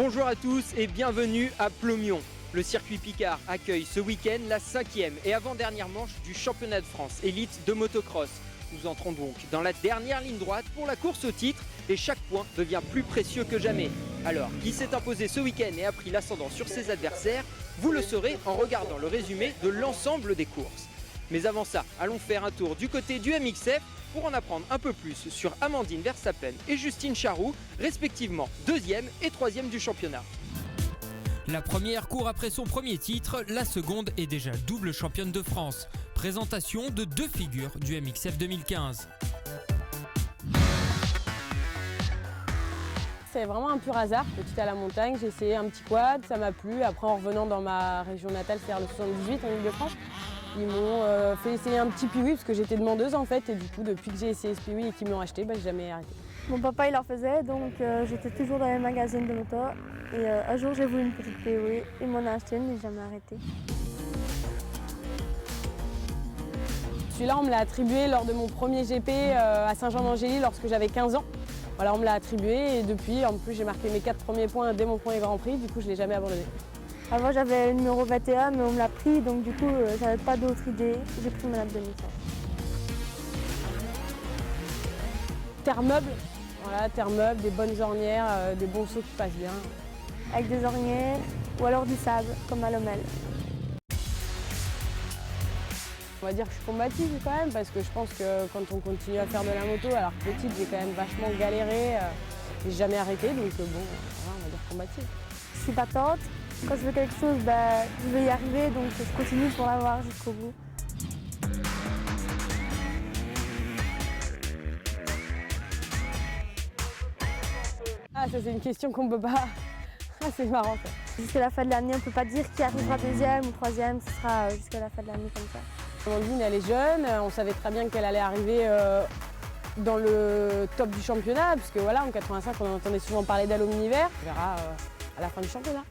Bonjour à tous et bienvenue à Plomion. Le circuit Picard accueille ce week-end la 5e et avant-dernière manche du championnat de France élite de motocross. Nous entrons donc dans la dernière ligne droite pour la course au titre et chaque point devient plus précieux que jamais. Alors, qui s'est imposé ce week-end et a pris l'ascendant sur ses adversaires? Vous le saurez en regardant le résumé de l'ensemble des courses. Mais avant ça, allons faire un tour du côté du MXF pour en apprendre un peu plus sur Amandine Verstappen et Justine Charroux, respectivement 2e et 3e du championnat. La première court après son premier titre, la seconde est déjà double championne de France. Présentation de 2 figures du MXF 2015. C'est vraiment un pur hasard. Petite à la montagne, j'ai essayé un petit quad, ça m'a plu. Après, en revenant dans ma région natale, c'est-à-dire le 78 en Ile-de-France, ils m'ont fait essayer un petit Piwi parce que j'étais demandeuse en fait. Et du coup, depuis que j'ai essayé ce Piwi et qu'ils me l'ont acheté, j'ai jamais arrêté. Mon papa il en faisait, donc j'étais toujours dans les magazines de moto. Et un jour j'ai voulu une petite Piwi, il m'en a acheté une et j'ai jamais arrêté. Celui-là, on me l'a attribué lors de mon premier GP à Saint-Jean-d'Angély lorsque j'avais 15 ans. Voilà, on me l'a attribué et depuis, en plus, j'ai marqué mes 4 premiers points dès mon premier Grand Prix. Du coup, je ne l'ai jamais abandonné. Avant, j'avais le numéro 21, mais on me l'a pris, donc du coup, j'avais pas d'autre idée. J'ai pris ma nappe de licence. Terre meuble, voilà, terre meuble, des bonnes ornières, des bons sauts qui passent bien. Avec des ornières ou alors du sable, comme à Lommel. On va dire que je suis combative quand même parce que je pense que quand on continue à faire de la moto, alors que petite j'ai quand même vachement galéré, j'ai jamais arrêté donc bon, voilà, on va dire combative. Je suis battante, quand je veux quelque chose, je vais y arriver donc je continue pour l'avoir jusqu'au bout. Ah ça c'est une question qu'on peut pas... Ah c'est marrant ça. Jusqu'à la fin de l'année, on ne peut pas dire qui arrivera deuxième ou troisième, ce sera jusqu'à la fin de l'année comme ça. Amandine, elle est jeune, on savait très bien qu'elle allait arriver dans le top du championnat, puisque voilà, en 85, on entendait souvent parler d'elle au mini-hiver. On verra à la fin du championnat.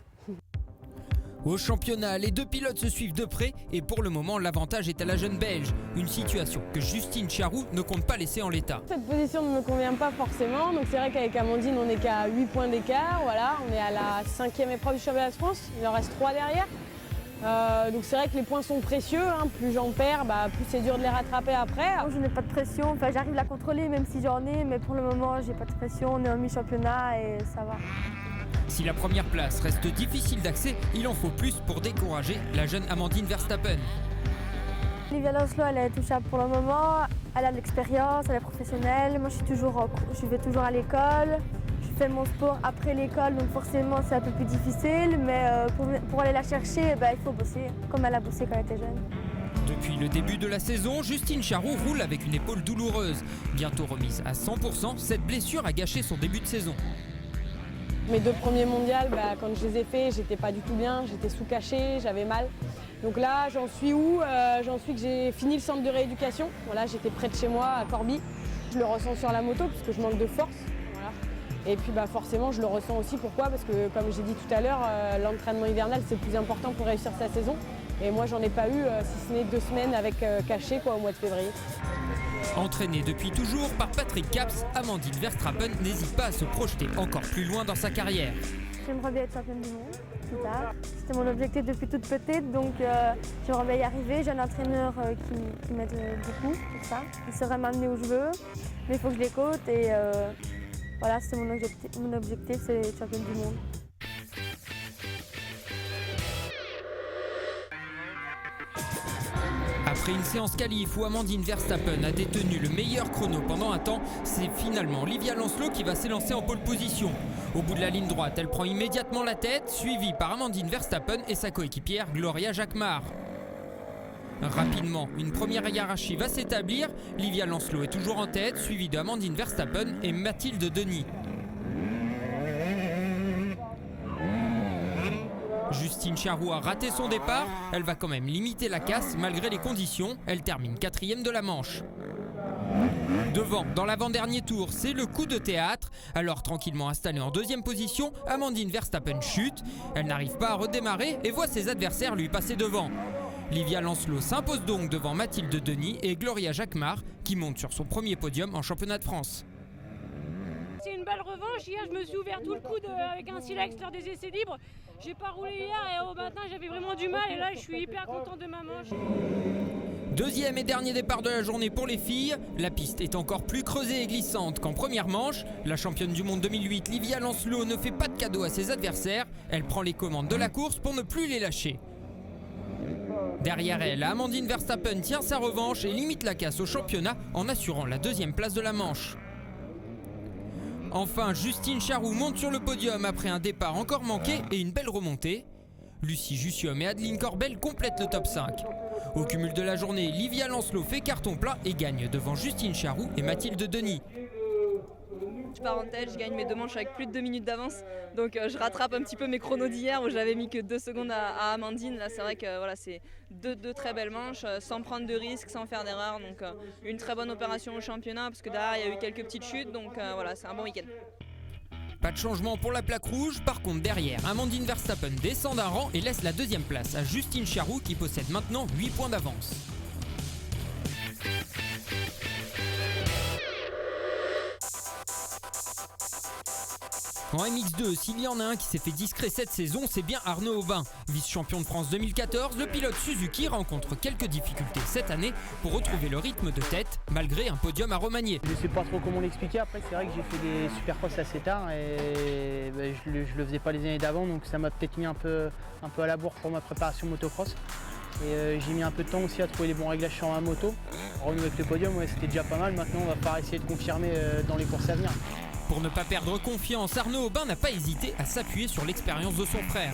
Au championnat, les 2 pilotes se suivent de près et pour le moment, l'avantage est à la jeune Belge. Une situation que Justine Charroux ne compte pas laisser en l'état. Cette position ne me convient pas forcément, donc c'est vrai qu'avec Amandine, on n'est qu'à 8 points d'écart. Voilà, on est à la 5e épreuve du championnat de France, il en reste 3 derrière. Donc c'est vrai que les points sont précieux, hein. Plus j'en perds, plus c'est dur de les rattraper après. Je n'ai pas de pression, enfin, j'arrive à la contrôler même si j'en ai, mais pour le moment j'ai pas de pression, on est en mi-championnat et ça va. Si la première place reste difficile d'accès, il en faut plus pour décourager la jeune Amandine Verstappen. Livia Lancelot, elle est intouchable pour le moment, elle a de l'expérience, elle est professionnelle, moi je vais toujours à l'école. Je fais mon sport après l'école, donc forcément c'est un peu plus difficile, mais pour aller la chercher, il faut bosser, comme elle a bossé quand elle était jeune. Depuis le début de la saison, Justine Charroux roule avec une épaule douloureuse. Bientôt remise à 100%, cette blessure a gâché son début de saison. Mes 2 premiers mondiales, quand je les ai faits, j'étais pas du tout bien, j'étais sous-cachée, j'avais mal. Donc là, j'en suis où? J'en suis que j'ai fini le centre de rééducation. Voilà, j'étais près de chez moi, à Corbie. Je le ressens sur la moto, parce que je manque de force. Voilà. Et puis forcément, je le ressens aussi. Pourquoi? Parce que, comme j'ai dit tout à l'heure, l'entraînement hivernal, c'est le plus important pour réussir sa saison. Et moi, j'en ai pas eu, si ce n'est 2 semaines avec caché au mois de février. Entraînée depuis toujours par Patrick Caps, Amandine Verstappen n'hésite pas à se projeter encore plus loin dans sa carrière. J'aimerais bien être championne du monde plus tard. C'était mon objectif depuis toute petite, donc j'aimerais bien y arriver. J'ai un entraîneur qui m'aide beaucoup pour ça. Il saurait m'amener où je veux, mais il faut que je l'écoute et voilà, c'est mon objectif, c'est être championne du monde. Après une séance qualif où Amandine Verstappen a détenu le meilleur chrono pendant un temps, c'est finalement Livia Lancelot qui va s'élancer en pole position. Au bout de la ligne droite, elle prend immédiatement la tête, suivie par Amandine Verstappen et sa coéquipière Gloria Jacquemart. Rapidement, une première hiérarchie va s'établir. Livia Lancelot est toujours en tête, suivie de Amandine Verstappen et Mathilde Denis. Justine Charroux a raté son départ, elle va quand même limiter la casse malgré les conditions, elle termine 4e de la manche. Devant, dans l'avant-dernier tour, c'est le coup de théâtre. Alors tranquillement installée en 2e position, Amandine Verstappen chute, elle n'arrive pas à redémarrer et voit ses adversaires lui passer devant. Livia Lancelot s'impose donc devant Mathilde Denis et Gloria Jacquemart qui monte sur son premier podium en championnat de France. C'est une belle revanche. Hier, je me suis ouvert tout le coude avec un silex lors des essais libres. J'ai pas roulé hier et au matin, j'avais vraiment du mal. Et là, je suis hyper contente de ma manche. Deuxième et dernier départ de la journée pour les filles. La piste est encore plus creusée et glissante qu'en première manche. La championne du monde 2008, Livia Lancelot, ne fait pas de cadeau à ses adversaires. Elle prend les commandes de la course pour ne plus les lâcher. Derrière elle, Amandine Verstappen tient sa revanche et limite la casse au championnat en assurant la deuxième place de la manche. Enfin, Justine Charroux monte sur le podium après un départ encore manqué et une belle remontée. Lucie Jussium et Adeline Corbel complètent le top 5. Au cumul de la journée, Livia Lancelot fait carton plein et gagne devant Justine Charroux et Mathilde Denis. Je pars en tête, je gagne mes 2 manches avec plus de 2 minutes d'avance. Donc je rattrape un petit peu mes chronos d'hier où j'avais mis que 2 secondes à Amandine. Là c'est vrai que voilà, c'est deux très belles manches, sans prendre de risques, sans faire d'erreurs. Donc une très bonne opération au championnat parce que derrière il y a eu quelques petites chutes. Donc voilà, c'est un bon week-end. Pas de changement pour la plaque rouge, par contre derrière, Amandine Verstappen descend d'un rang et laisse la deuxième place à Justine Charroux qui possède maintenant 8 points d'avance. En MX2, s'il y en a un qui s'est fait discret cette saison, c'est bien Arnaud Aubin. Vice-champion de France 2014, le pilote Suzuki rencontre quelques difficultés cette année pour retrouver le rythme de tête, malgré un podium à remanier. Je ne sais pas trop comment l'expliquer, après c'est vrai que j'ai fait des supercross assez tard et je le faisais pas les années d'avant, donc ça m'a peut-être mis un peu à la bourre pour ma préparation motocross. Et j'ai mis un peu de temps aussi à trouver les bons réglages sur ma moto. Renouer avec le podium, ouais, c'était déjà pas mal, maintenant on va falloir essayer de confirmer dans les courses à venir. Pour ne pas perdre confiance, Arnaud Aubin n'a pas hésité à s'appuyer sur l'expérience de son frère.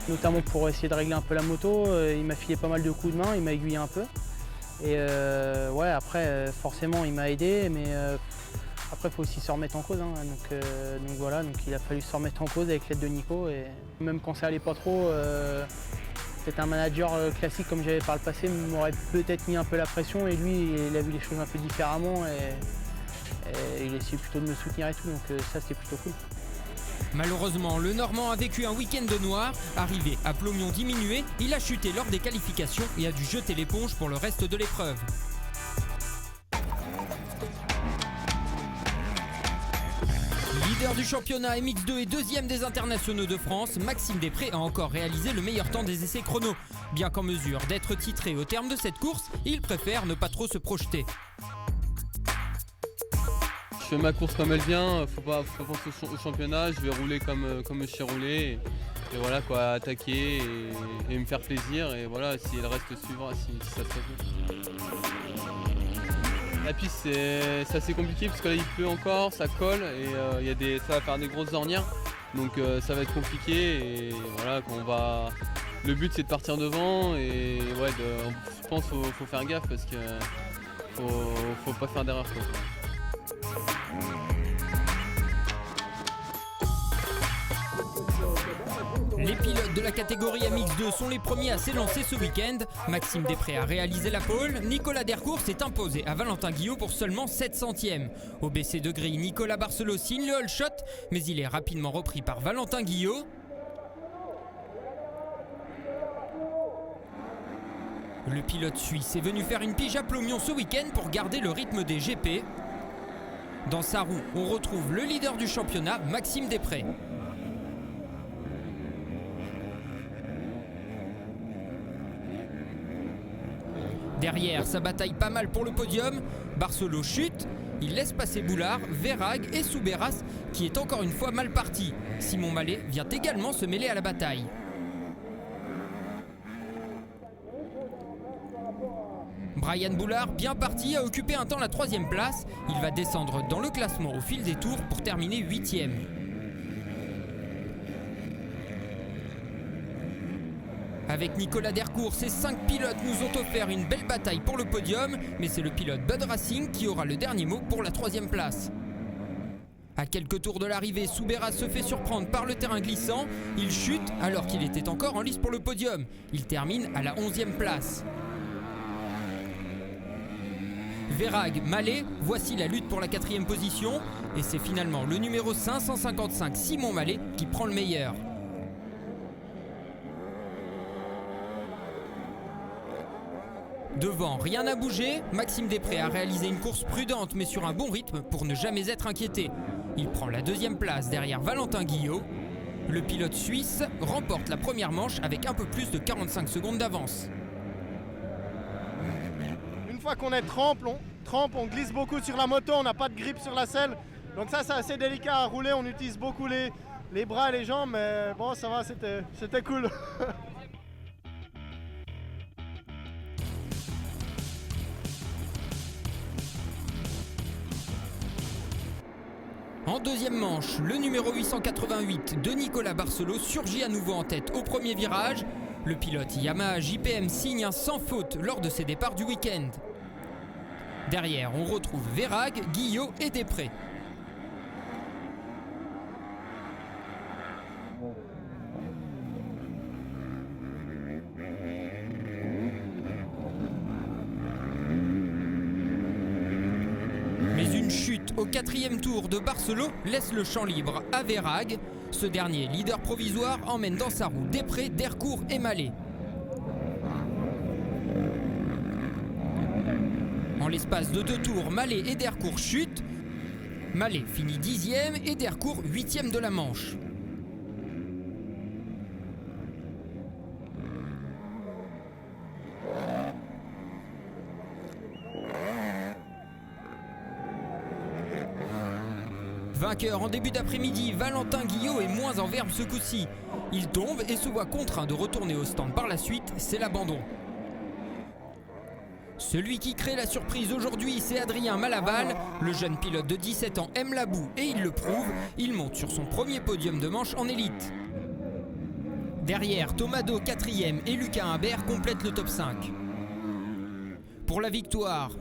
Notamment pour essayer de régler un peu la moto, il m'a filé pas mal de coups de main, il m'a aiguillé un peu. Et ouais, après forcément il m'a aidé, mais après il faut aussi se remettre en cause. Hein. Donc voilà, donc il a fallu se remettre en cause avec l'aide de Nico. Et même quand ça allait pas trop, peut-être un manager classique comme j'avais par le passé m'aurait peut-être mis un peu la pression et lui il a vu les choses un peu différemment. Et il essayait plutôt de me soutenir et tout, donc ça c'était plutôt cool. Malheureusement, le Normand a vécu un week-end de noir. Arrivé à Plomion diminué, il a chuté lors des qualifications et a dû jeter l'éponge pour le reste de l'épreuve. Leader du championnat MX2 et deuxième des internationaux de France, Maxime Després a encore réalisé le meilleur temps des essais chrono. Bien qu'en mesure d'être titré au terme de cette course, il préfère ne pas trop se projeter. Je fais ma course comme elle vient, faut pas penser au championnat, je vais rouler comme je sais rouler et voilà quoi, attaquer et me faire plaisir et voilà, si elle reste suivant, si ça se passe bien. La piste c'est assez compliqué parce que là il pleut encore, ça colle et ça va faire des grosses ornières donc ça va être compliqué et voilà le but c'est de partir devant et ouais, je pense qu'il faut faire gaffe parce que faut pas faire d'erreur quoi. Les pilotes de la catégorie MX2 sont les premiers à s'élancer ce week-end. Maxime Després a réalisé la pole, Nicolas Dercourt s'est imposé à Valentin Guillot pour seulement 7 centièmes. Au baissé de grille, Nicolas Barcelot signe le all shot, mais il est rapidement repris par Valentin Guillot. Le pilote suisse est venu faire une pige à Plomion ce week-end pour garder le rythme des GP. Dans sa roue, on retrouve le leader du championnat, Maxime Després. Derrière, ça bataille pas mal pour le podium. Barcelot chute, il laisse passer Boulard, Verhaeghe et Soubeyras, qui est encore une fois mal parti. Simon Mallet vient également se mêler à la bataille. Brian Boulard, bien parti, a occupé un temps la 3e place. Il va descendre dans le classement au fil des tours pour terminer 8e. Avec Nicolas Dercourt, ces 5 pilotes nous ont offert une belle bataille pour le podium, mais c'est le pilote Bud Racing qui aura le dernier mot pour la 3e place. À quelques tours de l'arrivée, Soubeyras se fait surprendre par le terrain glissant. Il chute alors qu'il était encore en lice pour le podium. Il termine à la 11e place. Verhaeghe, Mallet, voici la lutte pour la 4e position. Et c'est finalement le numéro 555, Simon Mallet, qui prend le meilleur. Devant, rien n'a bougé. Maxime Després a réalisé une course prudente mais sur un bon rythme pour ne jamais être inquiété. Il prend la deuxième place derrière Valentin Guillot. Le pilote suisse remporte la première manche avec un peu plus de 45 secondes d'avance. Une fois qu'on est trempe, on glisse beaucoup sur la moto, on n'a pas de grip sur la selle. Donc ça c'est assez délicat à rouler, on utilise beaucoup les bras et les jambes, mais bon ça va, c'était cool. En deuxième manche, le numéro 888 de Nicolas Barcelot surgit à nouveau en tête au premier virage. Le pilote Yamaha JPM signe un sans faute lors de ses départs du week-end. Derrière, on retrouve Verhaeghe, Guillot et Després. Mais une chute au quatrième tour de Barcelot laisse le champ libre à Verhaeghe. Ce dernier, leader provisoire, emmène dans sa roue Després, Dercourt et Mallet. En l'espace de 2 tours, Mallet et Dercourt chutent. Mallet finit 10e et Dercourt 8e de la manche. Vainqueur en début d'après-midi, Valentin Guillot est moins en verbe ce coup-ci. Il tombe et se voit contraint de retourner au stand par la suite, c'est l'abandon. Celui qui crée la surprise aujourd'hui, c'est Adrien Malaval. Le jeune pilote de 17 ans aime la boue et il le prouve. Il monte sur son premier podium de manche en élite. Derrière, Tomado 4e et Lucas Humbert complètent le top 5. Pour la victoire,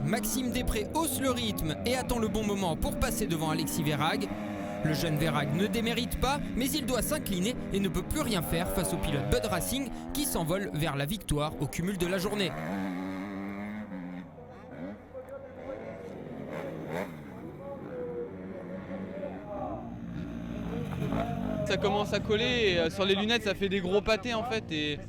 Maxime Després hausse le rythme et attend le bon moment pour passer devant Alexis Verhaeghe. Le jeune Verhaeghe ne démérite pas, mais il doit s'incliner et ne peut plus rien faire face au pilote Bud Racing qui s'envole vers la victoire au cumul de la journée. Ça commence à coller et sur les lunettes ça fait des gros pâtés en fait et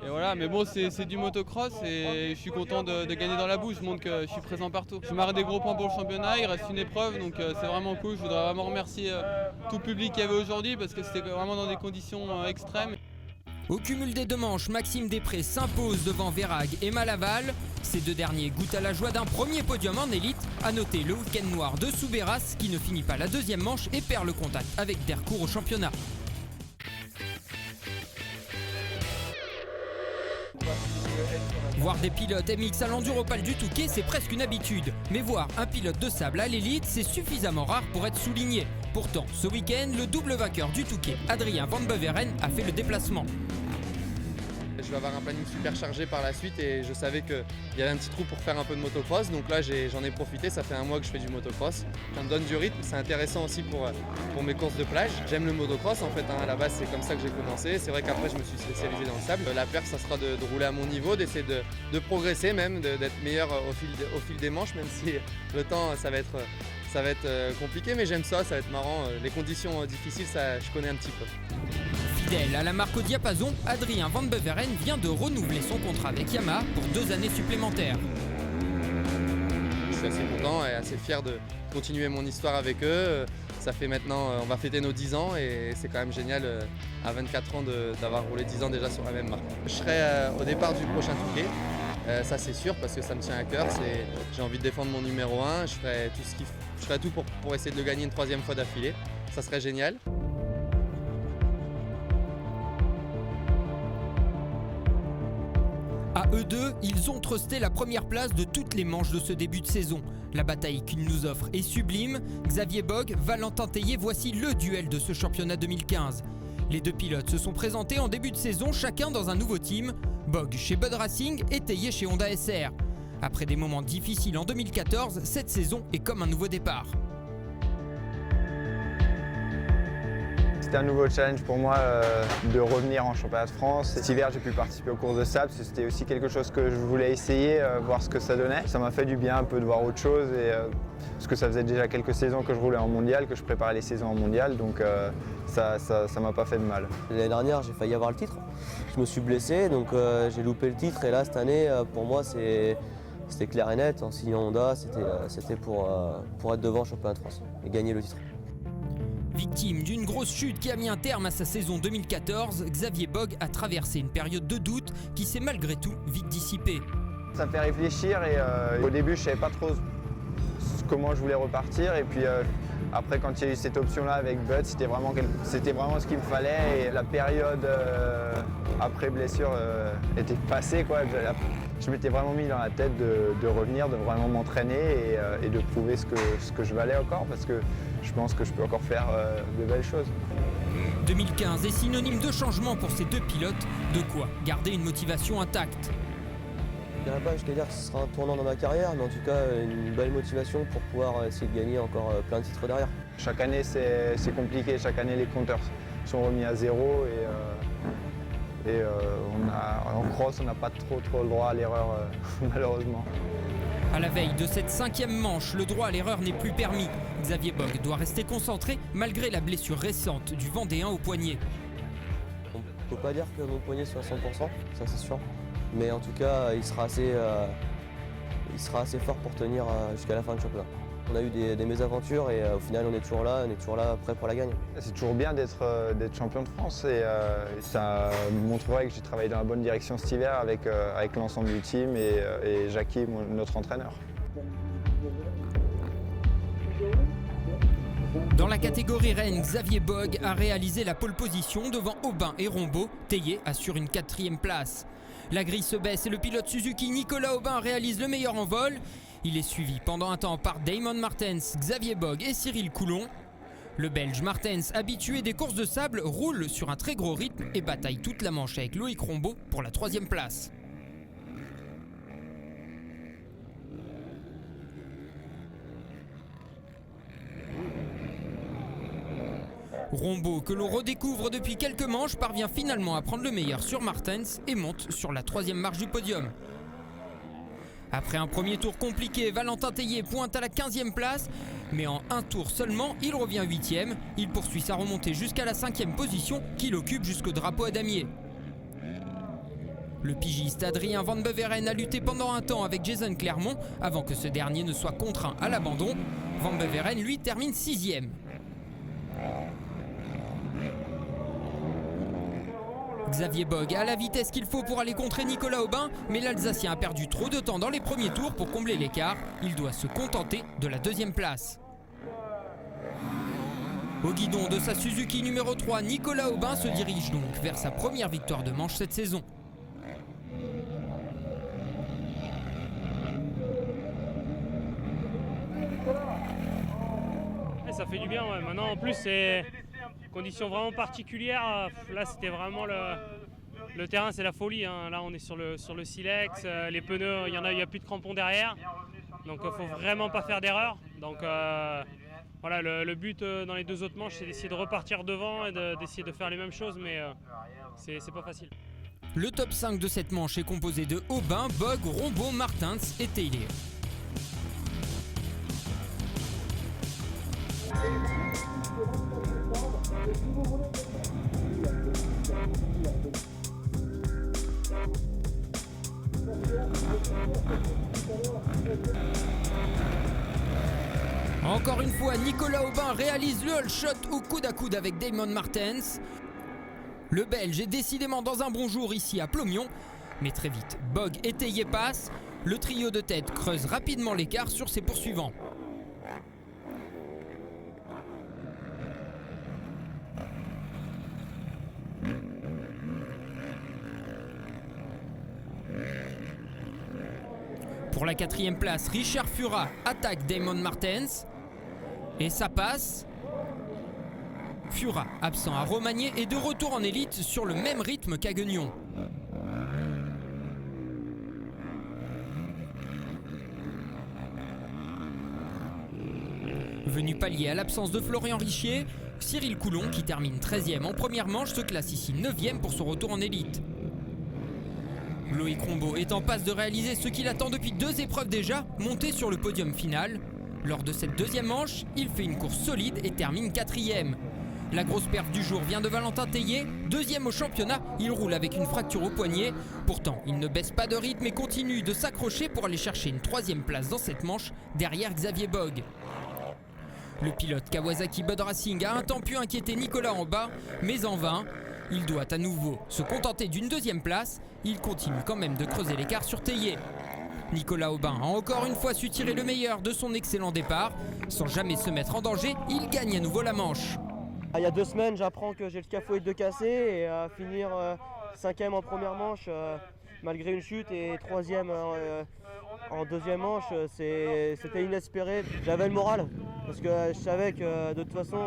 voilà, mais bon c'est du motocross et je suis content de gagner dans la boue, je montre que je suis présent partout. Je marque des gros points pour le championnat, il reste une épreuve donc c'est vraiment cool. Je voudrais vraiment remercier tout le public qu'il y avait aujourd'hui parce que c'était vraiment dans des conditions extrêmes. Au cumul des 2 manches, Maxime Després s'impose devant Verhaeghe et Malaval. Ces 2 derniers goûtent à la joie d'un premier podium en élite. À noter le week-end noir de Soubeyras qui ne finit pas la 2e manche et perd le contact avec Dercourt au championnat. Voir des pilotes MX à l'Enduropal du Touquet, c'est presque une habitude. Mais voir un pilote de sable à l'élite, c'est suffisamment rare pour être souligné. Pourtant, ce week-end, le double vainqueur du Touquet, Adrien Van Beveren, a fait le déplacement. Je vais avoir un planning super chargé par la suite et je savais qu'il y avait un petit trou pour faire un peu de motocross. Donc là, j'en ai profité, ça fait 1 mois que je fais du motocross. Ça me donne du rythme, c'est intéressant aussi pour mes courses de plage. J'aime le motocross en fait, à la base c'est comme ça que j'ai commencé. C'est vrai qu'après je me suis spécialisé dans le sable. La perf, ça sera de rouler à mon niveau, d'essayer de progresser même, d'être meilleur au fil des manches, même si le temps ça va être compliqué, mais j'aime ça va être marrant. Les conditions difficiles, ça je connais un petit peu. Fidèle à la marque au diapason, Adrien Van Beveren vient de renouveler son contrat avec Yamaha pour 2 années supplémentaires. Je suis assez content et assez fier de continuer mon histoire avec eux. Ça fait maintenant, on va fêter nos 10 ans et c'est quand même génial à 24 ans d'avoir roulé 10 ans déjà sur la même marque. Je serai au départ du prochain Touquet, ça c'est sûr parce que ça me tient à cœur. J'ai envie de défendre mon numéro 1, je ferai tout pour essayer de le gagner une 3e fois d'affilée. Ça serait génial. À eux deux, ils ont trusté la première place de toutes les manches de ce début de saison. La bataille qu'ils nous offrent est sublime. Xavier Bogue, Valentin Tellier, voici le duel de ce championnat 2015. Les 2 pilotes se sont présentés en début de saison, chacun dans un nouveau team. Bogue chez Bud Racing et Tellier chez Honda SR. Après des moments difficiles en 2014, cette saison est comme un nouveau départ. C'était un nouveau challenge pour moi de revenir en championnat de France. Cet hiver, j'ai pu participer aux courses de sable. C'était aussi quelque chose que je voulais essayer, voir ce que ça donnait. Ça m'a fait du bien un peu de voir autre chose, parce que ça faisait déjà quelques saisons que je roulais en mondial, que je préparais les saisons en mondial, donc ça m'a pas fait de mal. L'année dernière, j'ai failli avoir le titre. Je me suis blessé, donc j'ai loupé le titre. Et là, cette année, pour moi, c'était clair et net. En signant Honda, c'était pour être devant le championnat de France et gagner le titre. Victime d'une grosse chute qui a mis un terme à sa saison 2014, Xavier Bog a traversé une période de doute qui s'est malgré tout vite dissipée. Ça fait réfléchir et au début je savais pas trop comment je voulais repartir et puis après quand il y a eu cette option-là avec Bud, c'était vraiment ce qu'il me fallait et la période après blessure était passée, quoi. Je m'étais vraiment mis dans la tête de revenir, de vraiment m'entraîner et de prouver ce que je valais encore parce que je pense que je peux encore faire de belles choses. 2015 est synonyme de changement pour ces deux pilotes, de quoi garder une motivation intacte. Je ne dirais pas jusqu'à dire que ce sera un tournant dans ma carrière, mais en tout cas une belle motivation pour pouvoir essayer de gagner encore plein de titres derrière. Chaque année c'est compliqué, chaque année les compteurs sont remis à zéro et en cross on n'a pas trop le droit à l'erreur malheureusement. À la veille de cette 5e manche, le droit à l'erreur n'est plus permis. Xavier Bog doit rester concentré malgré la blessure récente du Vendéen au poignet. On ne peut pas dire que mon poignet soit à 100%, ça c'est sûr. Mais en tout cas, il sera assez fort pour tenir jusqu'à la fin du championnat. On a eu des mésaventures et au final on est toujours là prêt pour la gagne. C'est toujours bien d'être champion de France et ça montrerait que j'ai travaillé dans la bonne direction cet hiver avec l'ensemble du team et Jackie, notre entraîneur. Dans la catégorie reine, Xavier Bog a réalisé la pole position devant Aubin et Rombaud. Tellier assure une 4e place. La grille se baisse et le pilote Suzuki Nicolas Aubin réalise le meilleur en vol. Il est suivi pendant un temps par Damon Martens, Xavier Bog et Cyril Coulon. Le Belge Martens, habitué des courses de sable, roule sur un très gros rythme et bataille toute la manche avec Loïc Rombaud pour la 3e place. Rombaud, que l'on redécouvre depuis quelques manches, parvient finalement à prendre le meilleur sur Martens et monte sur la 3e marche du podium. Après un premier tour compliqué, Valentin Tellier pointe à la 15e place, mais en un tour seulement, il revient 8e. Il poursuit sa remontée jusqu'à la 5e position qu'il occupe jusqu'au drapeau à damier. Le pigiste Adrien Van Beveren a lutté pendant un temps avec Jason Clermont avant que ce dernier ne soit contraint à l'abandon. Van Beveren, lui, termine 6e. Xavier Bog a la vitesse qu'il faut pour aller contrer Nicolas Aubin, mais l'Alsacien a perdu trop de temps dans les premiers tours pour combler l'écart. Il doit se contenter de la 2e place. Au guidon de sa Suzuki numéro 3, Nicolas Aubin se dirige donc vers sa première victoire de manche cette saison. Ça fait du bien, ouais. Maintenant en plus c'est conditions vraiment particulières. Là c'était vraiment le terrain, c'est la folie, hein. Là on est sur le silex, les pneus, il y a plus de crampons derrière, donc il faut vraiment pas faire d'erreur. Donc voilà, le but dans les 2 autres manches c'est d'essayer de repartir devant et d'essayer de faire les mêmes choses, mais c'est pas facile. Le top 5 de cette manche est composé de Aubin, Bog, Rombaud, Martens et Tellier. Encore une fois, Nicolas Aubin réalise le all shot au coude à coude avec Damon Martens. Le Belge est décidément dans un bon jour ici à Plomion, mais très vite, Bog et Tellier passent. Le trio de tête creuse rapidement l'écart sur ses poursuivants. Pour la 4e place, Richard Fura attaque Damon Martens. Et ça passe. Fura, absent à Romagné, est de retour en élite sur le même rythme qu'à Guignon. Venu pallier à l'absence de Florian Richier, Cyril Coulon, qui termine 13e en première manche, se classe ici 9e pour son retour en élite. Loïc Rombaud est en passe de réaliser ce qu'il attend depuis 2 épreuves déjà, monter sur le podium final. Lors de cette 2e manche, il fait une course solide et termine 4e. La grosse perf du jour vient de Valentin Tellier, 2e au championnat, il roule avec une fracture au poignet. Pourtant, il ne baisse pas de rythme et continue de s'accrocher pour aller chercher une 3e place dans cette manche, derrière Xavier Bog. Le pilote Kawasaki Bud Racing a un temps pu inquiéter Nicolas en bas, mais en vain. Il doit à nouveau se contenter d'une deuxième place. Il continue quand même de creuser l'écart sur Théier. Nicolas Aubin a encore une fois su tirer le meilleur de son excellent départ. Sans jamais se mettre en danger, il gagne à nouveau la manche. Il y a 2 semaines, j'apprends que j'ai le scaphoïde de cassé et à finir 5e en première manche malgré une chute et 3e en deuxième manche, c'était inespéré. J'avais le moral parce que je savais que de toute façon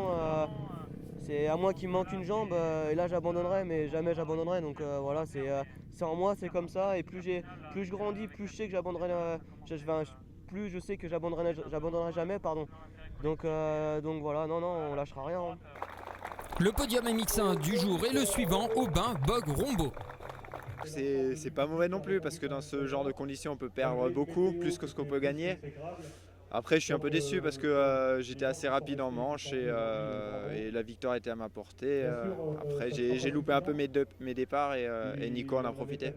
c'est à moi qu'il me manque une jambe et là j'abandonnerai, mais jamais j'abandonnerai. Donc voilà, c'est en moi, c'est comme ça. Et plus je grandis, plus je sais que j'abandonnerai, plus je sais que j'abandonnerai jamais, pardon. Donc voilà, non, on lâchera rien. Hein. Le podium MX1 du jour est le suivant, Aubin, Bogue, Rombaud. C'est pas mauvais non plus parce que dans ce genre de conditions on peut perdre beaucoup, plus que ce qu'on peut gagner. Après je suis un peu déçu parce que j'étais assez rapide en manche et la victoire était à ma portée. Après j'ai loupé un peu mes départs et Nico en a profité.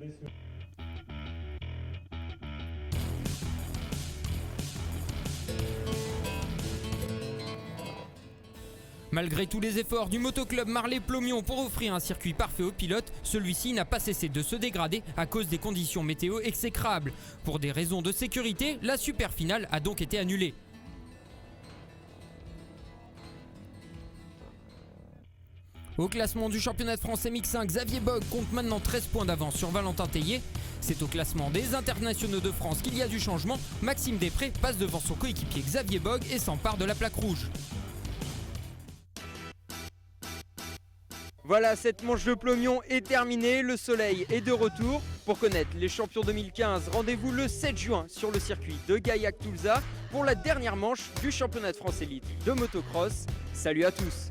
Malgré tous les efforts du motoclub Marley-Plomion pour offrir un circuit parfait aux pilotes, celui-ci n'a pas cessé de se dégrader à cause des conditions météo exécrables. Pour des raisons de sécurité, la super finale a donc été annulée. Au classement du championnat de France MX1, Xavier Bogue compte maintenant 13 points d'avance sur Valentin Théier. C'est au classement des internationaux de France qu'il y a du changement. Maxime Després passe devant son coéquipier Xavier Bogue et s'empare de la plaque rouge. Voilà, cette manche de Plomion est terminée, le soleil est de retour. Pour connaître les champions 2015, rendez-vous le 7 juin sur le circuit de Gaillac-Toulza pour la dernière manche du championnat de France élite de motocross. Salut à tous!